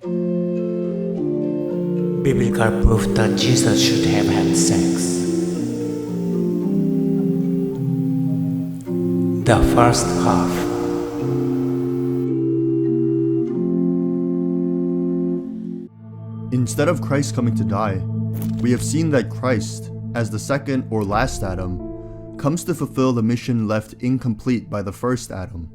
Biblical proof that Jesus should have had sex. The first half. Instead of Christ coming to die, we have seen that Christ, as the second or last Adam, comes to fulfill the mission left incomplete by the first Adam.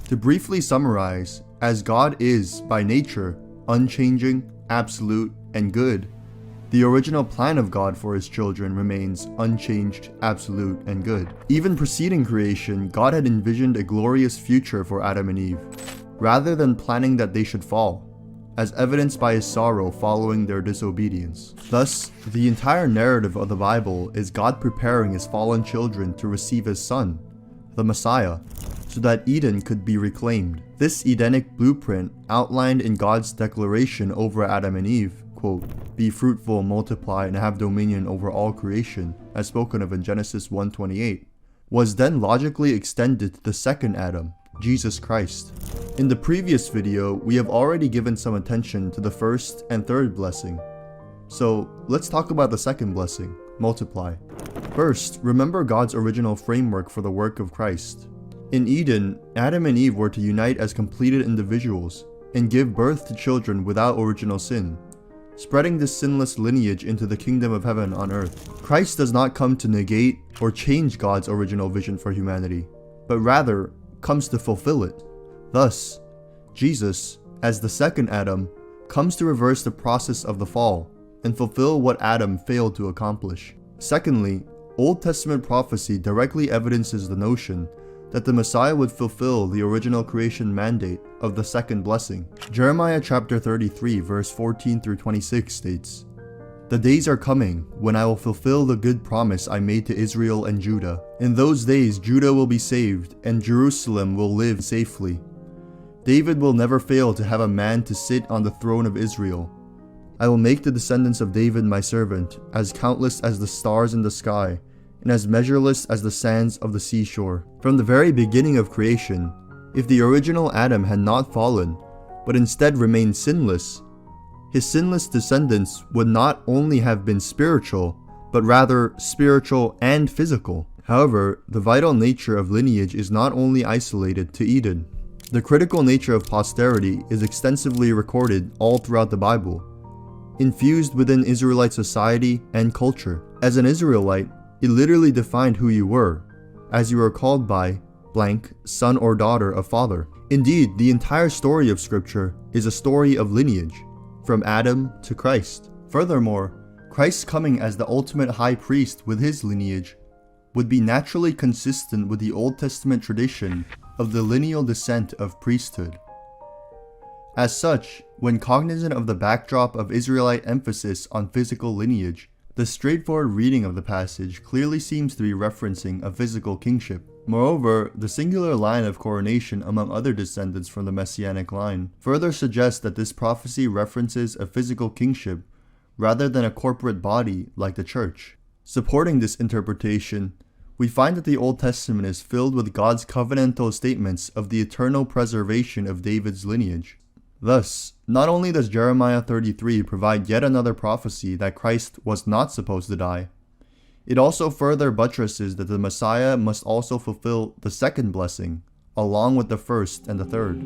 To briefly summarize, as God is, by nature, unchanging, absolute, and good, the original plan of God for his children remains unchanged, absolute, and good. Even preceding creation, God had envisioned a glorious future for Adam and Eve, rather than planning that they should fall, as evidenced by his sorrow following their disobedience. Thus, the entire narrative of the Bible is God preparing his fallen children to receive his Son, the Messiah, so that Eden could be reclaimed. This Edenic blueprint, outlined in God's declaration over Adam and Eve, quote, "Be fruitful, multiply, and have dominion over all creation," as spoken of in Genesis 1:28, was then logically extended to the second Adam, Jesus Christ. In the previous video, we have already given some attention to the first and third blessing. So let's talk about the second blessing, multiply. First, remember God's original framework for the work of Christ. In Eden, Adam and Eve were to unite as completed individuals and give birth to children without original sin, spreading this sinless lineage into the kingdom of heaven on earth. Christ does not come to negate or change God's original vision for humanity, but rather comes to fulfill it. Thus, Jesus, as the second Adam, comes to reverse the process of the fall and fulfill what Adam failed to accomplish. Secondly, Old Testament prophecy directly evidences the notion that the Messiah would fulfill the original creation mandate of the second blessing. Jeremiah chapter 33 verse 14 through 26 states, "The days are coming when I will fulfill the good promise I made to Israel and Judah. In those days Judah will be saved and Jerusalem will live safely. David will never fail to have a man to sit on the throne of Israel. I will make the descendants of David my servant as countless as the stars in the sky, and as measureless as the sands of the seashore." From the very beginning of creation, if the original Adam had not fallen, but instead remained sinless, his sinless descendants would not only have been spiritual, but rather spiritual and physical. However, the vital nature of lineage is not only isolated to Eden. The critical nature of posterity is extensively recorded all throughout the Bible, infused within Israelite society and culture. As an Israelite, it literally defined who you were, as you were called by blank, son or daughter of father. Indeed, the entire story of Scripture is a story of lineage, from Adam to Christ. Furthermore, Christ's coming as the ultimate high priest with his lineage would be naturally consistent with the Old Testament tradition of the lineal descent of priesthood. As such, when cognizant of the backdrop of Israelite emphasis on physical lineage, the straightforward reading of the passage clearly seems to be referencing a physical kingship. Moreover, the singular line of coronation among other descendants from the Messianic line further suggests that this prophecy references a physical kingship rather than a corporate body like the church. Supporting this interpretation, we find that the Old Testament is filled with God's covenantal statements of the eternal preservation of David's lineage. Thus, not only does Jeremiah 33 provide yet another prophecy that Christ was not supposed to die, it also further buttresses that the Messiah must also fulfill the second blessing, along with the first and the third.